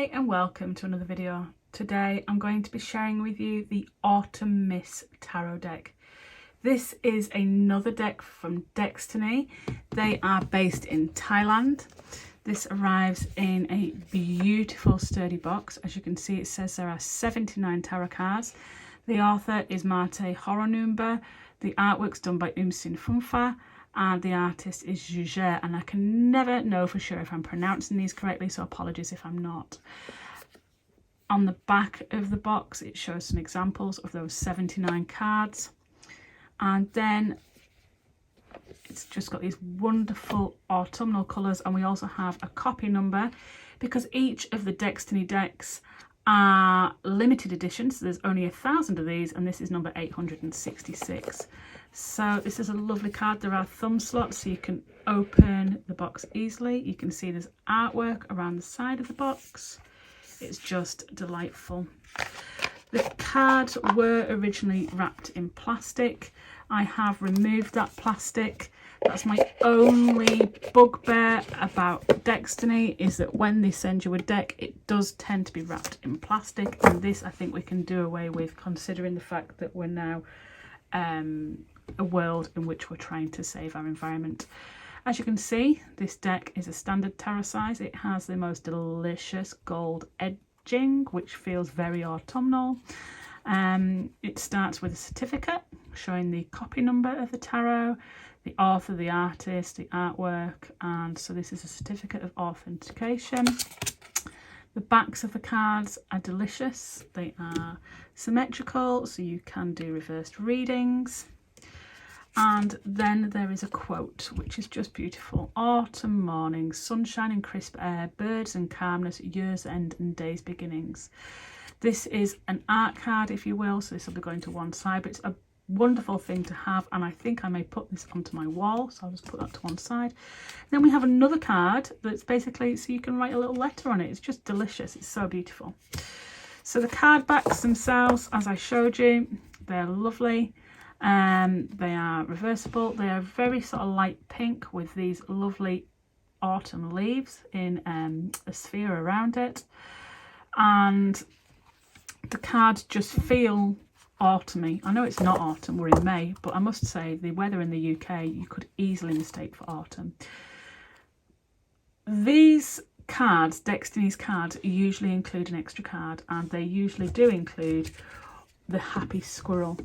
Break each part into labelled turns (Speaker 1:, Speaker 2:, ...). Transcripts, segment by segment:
Speaker 1: Hi and welcome to another video. Today I'm going to be sharing with you the Autumn Mist Tarot deck. This is another deck from Deckstiny. They are based in Thailand. This arrives in a beautiful sturdy box. As you can see, it says there are 79 tarot cards. The author is Mate Horonumba. The artwork's done by Sin Funfa. And the artist is Juger, and I can never know for sure if I'm pronouncing these correctly, so apologies if I'm not. On the back of the box, it shows some examples of those 79 cards. And then it's just got these wonderful autumnal colours, and we also have a copy number because each of the Deckstiny decks are limited editions. So there's only 1,000 of these, and this is number 866. So this is a lovely card. There are thumb slots so you can open the box easily. You can see there's artwork around the side of the box. It's just delightful. The cards were originally wrapped in plastic. I have removed that plastic. That's my only bugbear about Deckstiny, is that when they send you a deck, it does tend to be wrapped in plastic, and this I think we can do away with, considering the fact that we're now a world in which we're trying to save our environment. As you can see, this deck is a standard tarot size. It has the most delicious gold edging, which feels very autumnal. It starts with a certificate showing the copy number of the tarot, the author, the artist, the artwork, and so this is a certificate of authentication. The backs of the cards are delicious. They are symmetrical, so you can do reversed readings. And then there is a quote, which is just beautiful. Autumn morning, sunshine and crisp air, birds and calmness, year's end and day's beginnings. This is an art card, if you will, so this will be going to one side, but it's a wonderful thing to have, and I think I may put this onto my wall, so I'll just put that to one side. Then we have another card that's basically so you can write a little letter on it. It's just delicious. It's so beautiful. So the card backs themselves, as I showed you, they're lovely. They are reversible. They are very sort of light pink with these lovely autumn leaves in a sphere around it, and the cards just feel autumny. I know it's not autumn, we're in May, but I must say the weather in the UK you could easily mistake for autumn. These cards, Deckstiny's cards, usually include an extra card, and they usually do include the happy squirrel.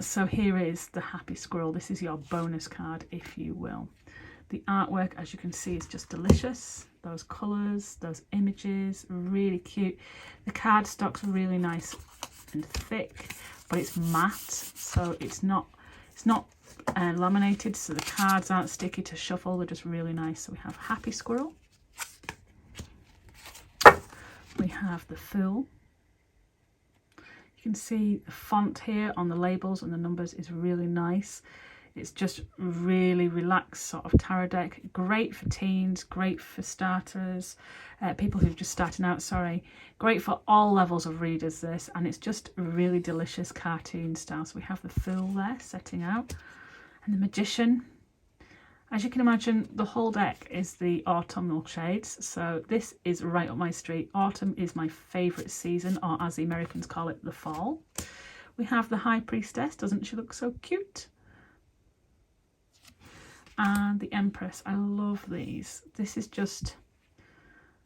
Speaker 1: So here is the happy squirrel. This is your bonus card, if you will. The artwork, as you can see, is just delicious. Those colours, those images, really cute. The cardstock's really nice and thick, but it's matte, so it's not laminated, so the cards aren't sticky to shuffle. They're just really nice. So we have happy squirrel. We have the fool. You can see the font here on the labels and the numbers is really nice. It's just really relaxed sort of tarot deck. Great for teens, great for starters, people who've just starting out, sorry. Great for all levels of readers, this, and it's just really delicious cartoon style. So we have the Fool there setting out, and the Magician. As you can imagine, the whole deck is the autumnal shades, so this is right up my street. Autumn is my favourite season, or as the Americans call it, the fall. We have the High Priestess. Doesn't she look so cute? And the Empress. I love these. This is just,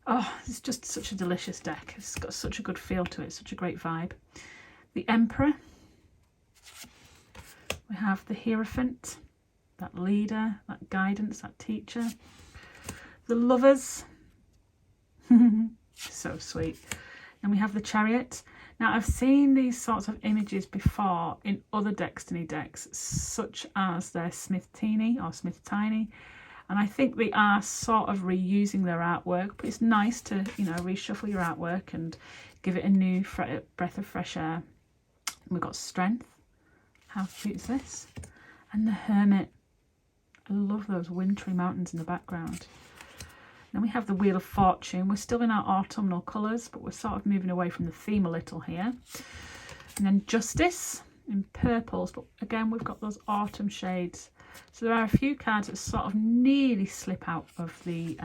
Speaker 1: oh, it's just such a delicious deck. It's got such a good feel to it, such a great vibe. The Emperor. We have the Hierophant, that leader, that guidance, that teacher. The Lovers. So sweet. And we have the Chariot. Now, I've seen these sorts of images before in other Deckstiny decks, such as their Smith Teeny or Smith Tiny, and I think they are sort of reusing their artwork, but it's nice to, you know, reshuffle your artwork and give it a new breath of fresh air. We've got Strength. How cute is this? And the Hermit. I love those wintry mountains in the background. Then we have the Wheel of Fortune. We're still in our autumnal colours, but we're sort of moving away from the theme a little here. And then Justice in purples, but again we've got those autumn shades. So there are a few cards that sort of nearly slip out of the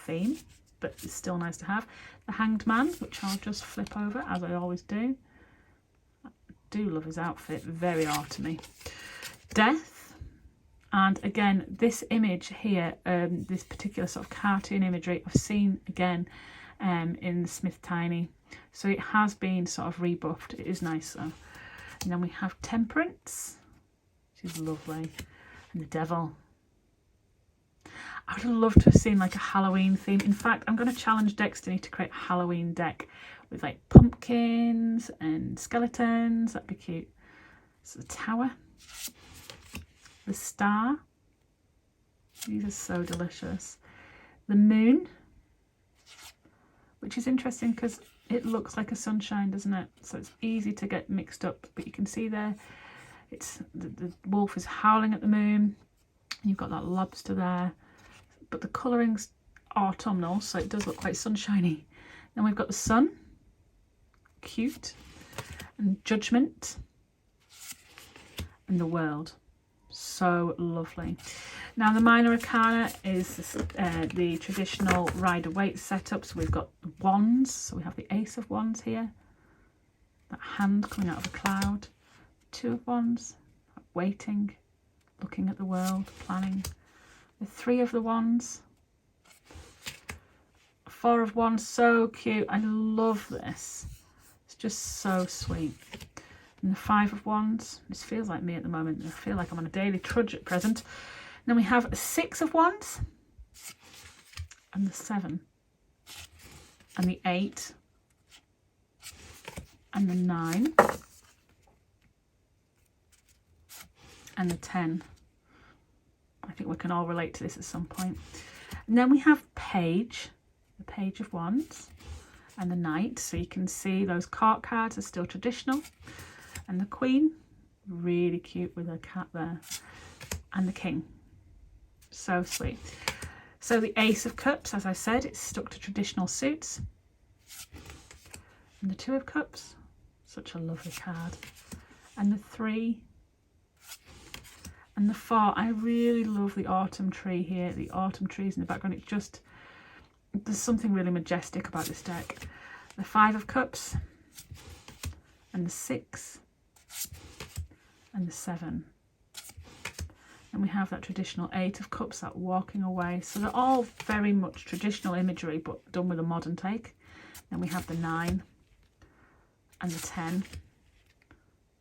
Speaker 1: theme. but it's still nice to have. The Hanged Man, which I'll just flip over as I always do. I do love his outfit, very autumny. Death, and again this image here, this particular sort of cartoon imagery I've seen again in the Smith Tiny, so it has been sort of rebuffed. It is nice though. And then we have Temperance, which is lovely, and the Devil. I would have loved to have seen like a Halloween theme. In fact, I'm going to challenge Deckstiny to create a Halloween deck with like pumpkins and skeletons. That'd be cute. So the Tower, the Star, these are so delicious. The Moon, which is interesting because it looks like a sunshine, doesn't it? So it's easy to get mixed up, but you can see there it's the wolf is howling at the moon. You've got that lobster there, but the colouring's autumnal, so it does look quite sunshiny. Then we've got the Sun, cute, and Judgment, and the World, so lovely. Now the minor arcana is the traditional Rider-Waite setup. So we've got wands, so we have the Ace of Wands here, that hand coming out of a cloud, Two of Wands, waiting, looking at the world, planning, the Three of the Wands, Four of Wands, so cute. I love this. It's just so sweet. And the Five of Wands. This feels like me at the moment. I feel like I'm on a daily trudge at present. And then we have a Six of Wands, and the Seven, and the Eight, and the 9, and the 10. I think we can all relate to this at some point. And then we have Page, the Page of Wands, and the Knight. So you can see those court cards are still traditional. And the Queen, really cute with her cat there. And the King, so sweet. So the Ace of Cups, as I said, it's stuck to traditional suits. And the Two of Cups, such a lovely card. And the 3, and the 4. I really love the autumn tree here, the autumn trees in the background. It just, there's something really majestic about this deck. The 5 of Cups, and the 6, and the 7. And we have that traditional 8 of Cups, that walking away. So they're all very much traditional imagery, but done with a modern take. Then we have the 9, and the 10,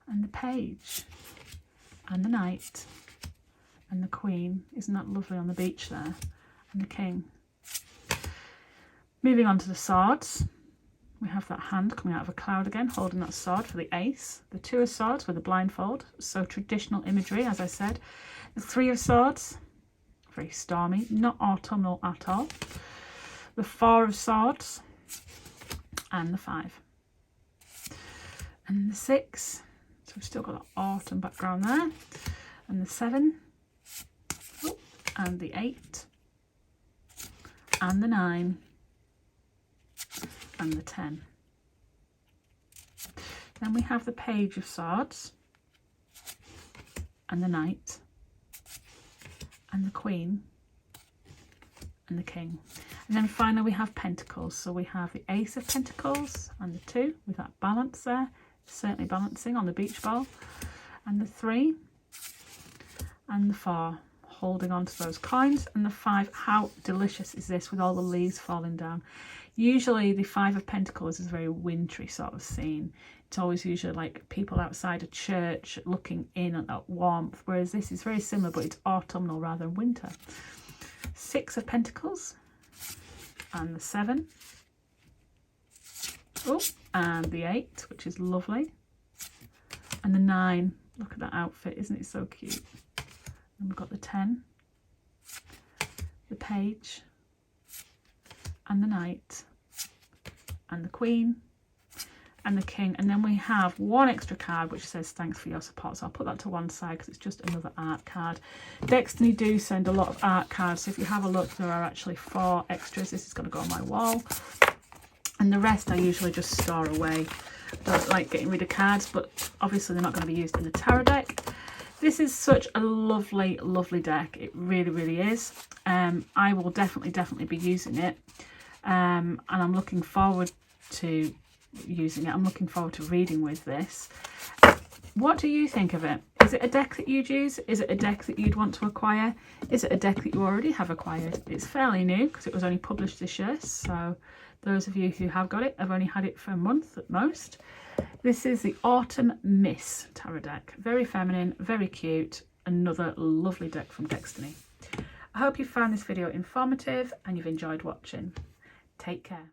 Speaker 1: and the Page, and the Knight, and the Queen. Isn't that lovely on the beach there? And the King. Moving on to the swords. We have that hand coming out of a cloud again, holding that sword for the Ace. The 2 of Swords with a blindfold, so traditional imagery, as I said. The 3 of Swords, very stormy, not autumnal at all. The 4 of Swords, and the 5. And the 6, so we've still got that autumn background there. And the 7, and the 8, and the 9, and the 10. Then we have the Page of Swords, and the Knight, and the Queen, and the King. And then finally we have Pentacles. So we have the Ace of Pentacles and the 2 with that balance there, certainly balancing on the beach ball, and the 3, and the 4 holding on to those coins, and the 5. How delicious is this with all the leaves falling down? Usually the 5 of Pentacles is a very wintry sort of scene. It's always usually like people outside a church looking in at that warmth, whereas this is very similar, but it's autumnal rather than winter. 6 of Pentacles, and the 7, oh, and the 8, which is lovely, and the 9. Look at that outfit, isn't it so cute? And we've got the 10, the Page, and the Knight, and the Queen, and the King. And then we have one extra card which says thanks for your support, so I'll put that to one side because it's just another art card. Deckstiny do send a lot of art cards, so if you have a look, there are actually 4 extras. This is going to go on my wall, and the rest I usually just store away. Don't like getting rid of cards, but obviously they're not going to be used in the tarot deck. This is such a lovely, lovely deck. It really, really is. I will definitely be using it. and I'm looking forward to using it. I'm looking forward to reading with this. What do you think of it? Is it a deck that you'd use? Is it a deck that you'd want to acquire? Is it a deck that you already have acquired? It's fairly new because it was only published this year, so those of you who have got it have only had it for a month at most. This is the Autumn Miss tarot deck. Very feminine, very cute. Another lovely deck from Deckstiny. I hope you found this video informative and you've enjoyed watching. Take care.